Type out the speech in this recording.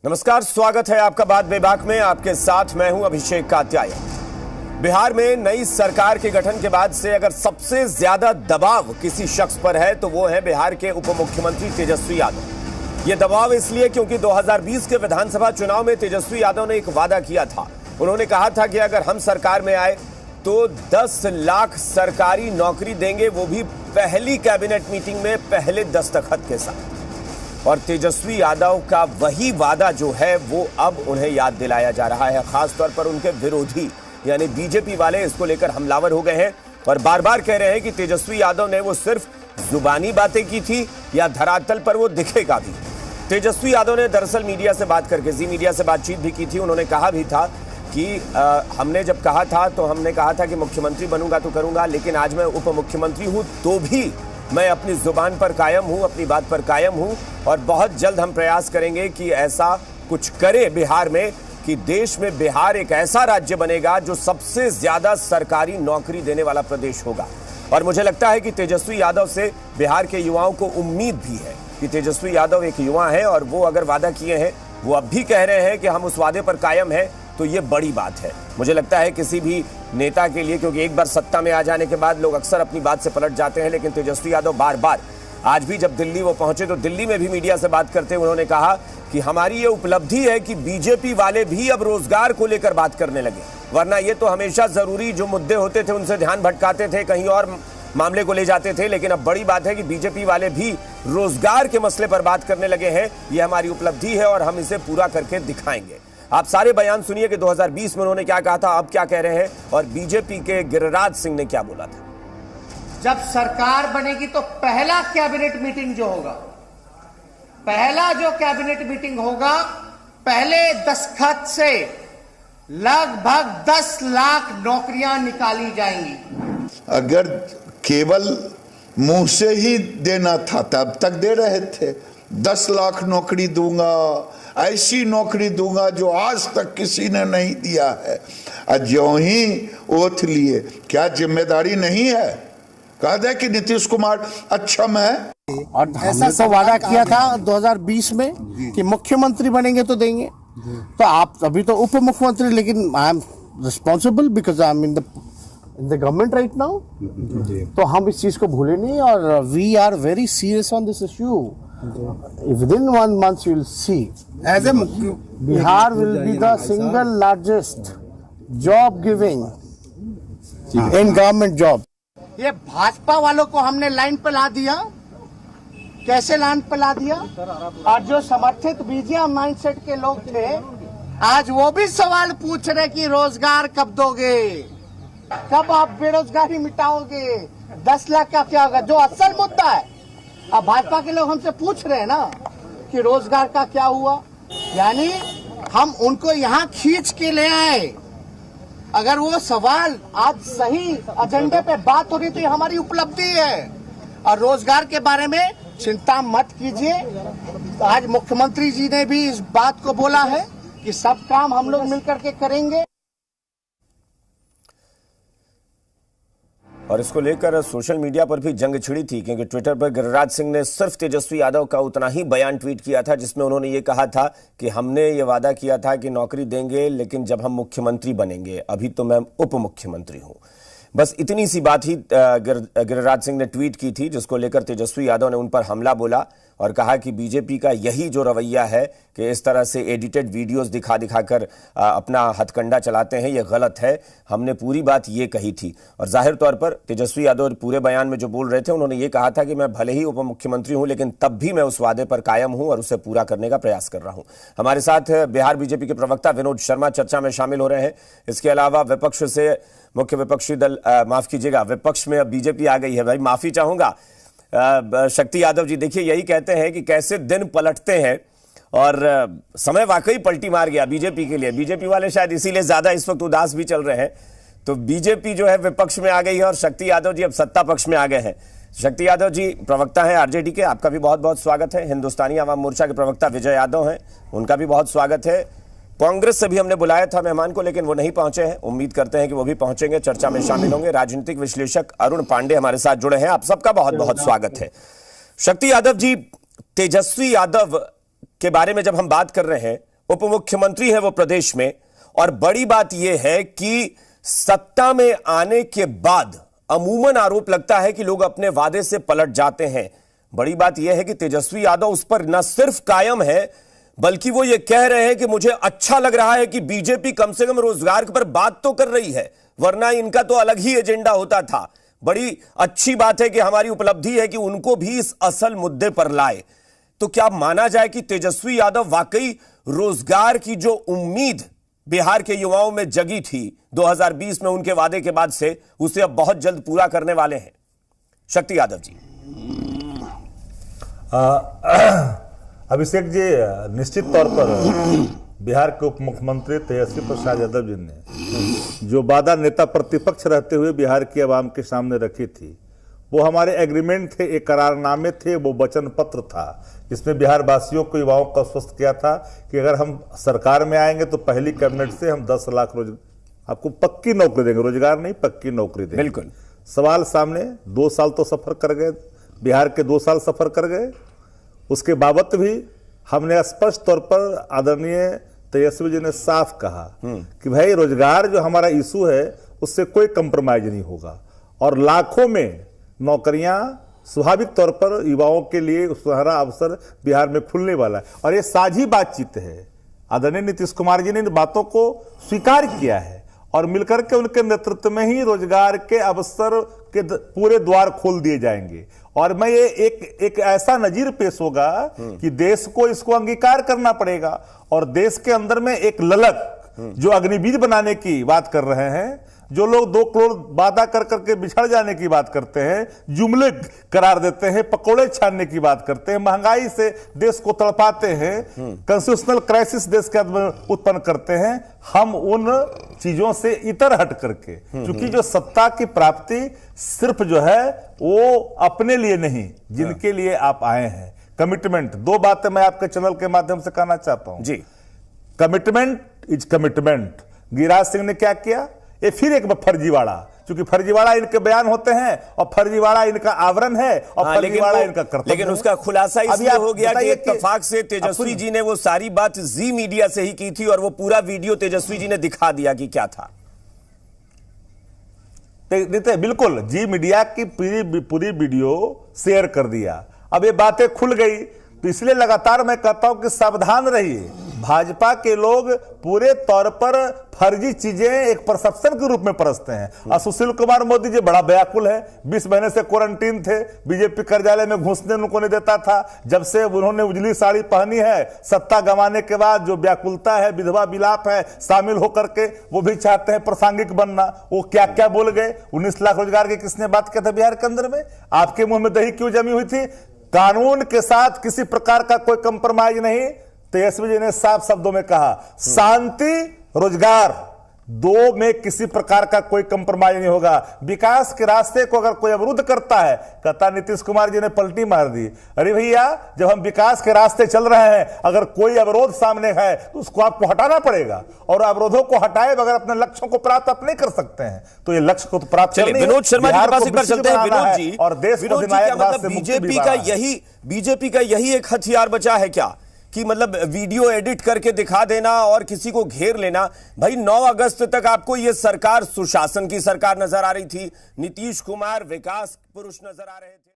नमस्कार, स्वागत है आपका बात बेबाक में। आपके साथ मैं हूं अभिषेक कात्याय। बिहार में नई सरकार के गठन के बाद से अगर सबसे ज्यादा दबाव किसी शख्स पर है तो वो है बिहार के उप मुख्यमंत्री तेजस्वी यादव। ये दबाव इसलिए क्योंकि 2020 के विधानसभा चुनाव में तेजस्वी यादव ने एक वादा किया था। उन्होंने कहा था कि अगर हम सरकार में आए तो 10 लाख सरकारी नौकरी देंगे, वो भी पहली कैबिनेट मीटिंग में पहले दस्तखत के साथ। और तेजस्वी यादव का वही वादा जो है वो अब उन्हें याद दिलाया जा रहा है। खासतौर पर उनके विरोधी यानी बीजेपी वाले इसको लेकर हमलावर हो गए हैं और बार बार कह रहे हैं कि तेजस्वी यादव ने वो सिर्फ जुबानी बातें की थी या धरातल पर वो दिखेगा भी। तेजस्वी यादव ने दरअसल मीडिया से बात करके जी मीडिया से बातचीत भी की थी। उन्होंने कहा भी था कि हमने जब कहा था तो हमने कहा था कि मुख्यमंत्री बनूंगा तो करूंगा, लेकिन आज मैं उप मुख्यमंत्री हूं तो भी मैं अपनी जुबान पर कायम हूं, अपनी बात पर कायम हूं और बहुत जल्द हम प्रयास करेंगे कि ऐसा कुछ करे बिहार में कि देश में बिहार एक ऐसा राज्य बनेगा जो सबसे ज्यादा सरकारी नौकरी देने वाला प्रदेश होगा। और मुझे लगता है कि तेजस्वी यादव से बिहार के युवाओं को उम्मीद भी है कि तेजस्वी यादव एक युवा है और वो अगर वादा किए हैं, वो अब भी कह रहे हैं कि हम उस वादे पर कायम हैं, तो ये बड़ी बात है। मुझे लगता है किसी भी नेता के लिए, क्योंकि एक बार सत्ता में आ जाने के बाद लोग अक्सर अपनी बात से पलट जाते हैं, लेकिन तेजस्वी यादव बार बार, आज भी जब दिल्ली वो पहुंचे तो दिल्ली में भी मीडिया से बात करते हुए उन्होंने कहा कि हमारी ये उपलब्धि है कि बीजेपी वाले भी अब रोजगार को लेकर बात करने लगे, वरना ये तो हमेशा जरूरी जो मुद्दे होते थे उनसे ध्यान भटकाते थे, कहीं और मामले को ले जाते थे। लेकिन अब बड़ी बात है कि बीजेपी वाले भी रोजगार के मसले पर बात करने लगे हैं। ये हमारी उपलब्धि है और हम इसे पूरा करके दिखाएंगे। आप सारे बयान सुनिए कि 2020 में उन्होंने क्या कहा था, अब क्या कह रहे हैं और बीजेपी के गिरिराज सिंह ने क्या बोला था। जब सरकार बनेगी तो पहला कैबिनेट मीटिंग जो होगा, पहला जो कैबिनेट मीटिंग होगा, पहले दस्तखत से लगभग 10 लाख नौकरियां निकाली जाएंगी। अगर केवल मुंह से ही देना था तब तक दे रहे थे, 10 लाख नौकरी दूंगा, ऐसी नौकरी दूंगा जो आज तक किसी ने नहीं दिया है। ज्यों ही ओथ लिए, क्या जिम्मेदारी नहीं है? कहा जाए कि नीतीश कुमार अच्छा मैं और ऐसा तो वादा किया था 2020 में कि मुख्यमंत्री बनेंगे तो देंगे, तो आप अभी तो उप मुख्यमंत्री, लेकिन I am responsible because I am in the government right now. तो हम इस चीज को भूले नहीं और we are very serious on this issue. Within 1 month you will see as a Bihar will be the single largest job giving in government job। ये भाजपा वालों को हमने लाइन पे ला दिया। कैसे लाइन पे ला दिया? और जो समर्थित बीजेपी माइंडसेट के लोग थे, आज वो भी सवाल पूछ रहे कि रोजगार कब दोगे, कब आप बेरोजगारी मिटाओगे, 10 लाख का क्या होगा, जो असल मुद्दा है। अब भाजपा के लोग हमसे पूछ रहे हैं ना कि रोजगार का क्या हुआ, यानी हम उनको यहाँ खींच के ले आए। अगर वो सवाल आज सही एजेंडे पे बात हो रही तो ये हमारी उपलब्धि है। और रोजगार के बारे में चिंता मत कीजिए, तो आज मुख्यमंत्री जी ने भी इस बात को बोला है कि सब काम हम लोग मिलकर के करेंगे। और इसको लेकर सोशल मीडिया पर भी जंग छिड़ी थी, क्योंकि ट्विटर पर गिरिराज सिंह ने सिर्फ तेजस्वी यादव का उतना ही बयान ट्वीट किया था जिसमें उन्होंने ये कहा था कि हमने ये वादा किया था कि नौकरी देंगे, लेकिन जब हम मुख्यमंत्री बनेंगे, अभी तो मैं उप मुख्यमंत्री हूं। बस इतनी सी बात ही गिरिराज सिंह ने ट्वीट की थी, जिसको लेकर तेजस्वी यादव ने उन पर हमला बोला और कहा कि बीजेपी का यही जो रवैया है कि इस तरह से एडिटेड वीडियोस दिखा दिखाकर अपना हथकंडा चलाते हैं, ये गलत है। हमने पूरी बात ये कही थी। और जाहिर तौर पर तेजस्वी यादव पूरे बयान में जो बोल रहे थे, उन्होंने ये कहा था कि मैं भले ही उप मुख्यमंत्री हूं, लेकिन तब भी मैं उस वादे पर कायम हूं और उसे पूरा करने का प्रयास कर रहा हूं। हमारे साथ बिहार बीजेपी के प्रवक्ता विनोद शर्मा चर्चा में शामिल हो रहे हैं। इसके अलावा विपक्ष से मुख्य विपक्षी दल, माफ कीजिएगा, विपक्ष में अब बीजेपी आ गई है। भाई माफी चाहूंगा, शक्ति यादव जी, देखिए यही कहते हैं कि कैसे दिन पलटते हैं और समय वाकई पलटी मार गया बीजेपी के लिए। बीजेपी वाले शायद इसीलिए ज्यादा इस वक्त उदास भी चल रहे हैं। तो बीजेपी जो है विपक्ष में आ गई है और शक्ति यादव जी अब सत्ता पक्ष में आ गए हैं। शक्ति यादव जी प्रवक्ता हैं आरजेडी के, आपका भी बहुत बहुत स्वागत है। हिंदुस्तानी आवाम मोर्चा के प्रवक्ता विजय यादव हैं, उनका भी बहुत स्वागत है। कांग्रेस से भी हमने बुलाया था मेहमान को, लेकिन वो नहीं पहुंचे हैं। उम्मीद करते हैं कि वो भी पहुंचेंगे, चर्चा में शामिल होंगे। राजनीतिक विश्लेषक अरुण पांडे हमारे साथ जुड़े हैं, आप सबका बहुत बहुत स्वागत है। शक्ति यादव जी, तेजस्वी यादव के बारे में जब हम बात कर रहे हैं उप मुख्यमंत्री है वो प्रदेश में, और बड़ी बात यह है कि सत्ता में आने के बाद अमूमन आरोप लगता है कि लोग अपने वादे से पलट जाते हैं। बड़ी बात यह है कि तेजस्वी यादव उस पर न सिर्फ कायम है, बल्कि वो ये कह रहे हैं कि मुझे अच्छा लग रहा है कि बीजेपी कम से कम रोजगार पर बात तो कर रही है, वरना इनका तो अलग ही एजेंडा होता था। बड़ी अच्छी बात है कि हमारी उपलब्धि है कि उनको भी इस असल मुद्दे पर लाए। तो क्या माना जाए कि तेजस्वी यादव वाकई रोजगार की जो उम्मीद बिहार के युवाओं में जगी थी 2020 में उनके वादे के बाद से, उसे अब बहुत जल्द पूरा करने वाले हैं? शक्ति यादव जी। अभिषेक जी, निश्चित तौर पर बिहार के उप मुख्यमंत्री तेजस्वी प्रसाद यादव जी ने जो वादा नेता प्रतिपक्ष रहते हुए बिहार की आवाम के सामने रखी थी, वो हमारे एग्रीमेंट थे, एक करारनामे थे, वो वचन पत्र था, जिसमें बिहार वासियों को, युवाओं को आश्वस्त किया था कि अगर हम सरकार में आएंगे तो पहली कैबिनेट से हम 10 लाख आपको पक्की नौकरी देंगे, रोजगार नहीं पक्की नौकरी देंगे। बिल्कुल। सवाल सामने, 2 साल तो सफर कर गए, बिहार के 2 साल सफर कर गए, उसके बाबत भी हमने स्पष्ट तौर पर आदरणीय तेजस्वी जी ने साफ कहा कि भाई रोजगार जो हमारा इशू है उससे कोई कंप्रोमाइज नहीं होगा, और लाखों में नौकरियां स्वाभाविक तौर पर युवाओं के लिए सुनहरा अवसर बिहार में खुलने वाला है। और ये साझी बातचीत है, आदरणीय नीतीश कुमार जी ने इन बातों को स्वीकार किया है, और मिलकर के उनके नेतृत्व में ही रोजगार के अवसर के पूरे द्वार खोल दिए जाएंगे। और मैं ये एक ऐसा नजीर पेश होगा कि देश को इसको अंगीकार करना पड़ेगा, और देश के अंदर में एक ललक जो अग्निवीर बनाने की बात कर रहे हैं, जो लोग 2 करोड़ वादा कर करके बिछड़ जाने की बात करते हैं, जुमले करार देते हैं, पकोड़े छानने की बात करते हैं, महंगाई से देश को तड़पाते हैं, कॉन्स्टिट्यूशनल क्राइसिस देश के अंदर उत्पन्न करते हैं, हम उन चीजों से इतर हट करके, क्योंकि जो सत्ता की प्राप्ति सिर्फ जो है वो अपने लिए नहीं, जिनके लिए आप आए हैं, कमिटमेंट। 2 बातें मैं आपके चैनल के माध्यम से कहना चाहता हूं जी। Commitment is commitment. Giriraj Singh ने क्या किया? ये फिर एक फर्जीवाड़ा, क्योंकि फर्जीवाड़ा इनके बयान होते हैं और फर्जीवाड़ा इनका आवरण है और फर्जीवाड़ा इनका कर्तव्य। लेकिन उसका खुलासा इसलिए हो गया कि इत्तेफाक से तेजस्वी जी ने वो सारी बात जी मीडिया से ही की थी, और वो पूरा वीडियो तेजस्वी जी ने दिखा दिया कि क्या था। बिल्कुल, जी मीडिया की पूरी वीडियो शेयर कर दिया। अब ये बातें खुल गई, तो इसलिए लगातार मैं कहता हूं कि सावधान रहिए। भाजपा के लोग पूरे तौर पर फर्जी चीजें एक परसेप्शन के रूप में परसते हैं। और सुशील कुमार मोदी जी बड़ा व्याकुल है, 20 महीने से क्वारंटीन थे, बीजेपी कार्यालय में घुसने उनको नहीं देता था। जब से उन्होंने उजली साड़ी पहनी है, सत्ता गंवाने के बाद जो व्याकुलता है, विधवा विलाप है, शामिल होकर के वो भी चाहते हैं प्रासंगिक बनना। वो क्या क्या बोल गए? 19 लाख रोजगार की किसने बात किया था बिहार के अंदर में? आपके मुंह में दही क्यों जमी हुई थी? कानून के साथ किसी प्रकार का कोई कंप्रोमाइज नहीं। तेजस्वी जी ने साफ शब्दों में कहा, शांति रोजगार 2 में किसी प्रकार का कोई कंप्रोमाइज नहीं होगा। विकास के रास्ते को अगर कोई अवरुद्ध करता है, कहता नीतीश कुमार जी ने पलटी मार दी। अरे भैया, जब हम विकास के रास्ते चल रहे हैं, अगर कोई अवरोध सामने है तो उसको आपको हटाना पड़ेगा, और अवरोधों को हटाए बगैर अपने लक्ष्यों को प्राप्त आप नहीं कर सकते हैं। तो ये लक्ष्य को तो प्राप्त करना है। विनोद शर्मा जी के पास एक बार चलते हैं। विनोद जी, और देश को बीजेपी का यही एक हथियार बचा है क्या, कि मतलब वीडियो एडिट करके दिखा देना और किसी को घेर लेना? भाई 9 अगस्त तक आपको ये सरकार सुशासन की सरकार नजर आ रही थी, नीतीश कुमार विकास पुरुष नजर आ रहे थे।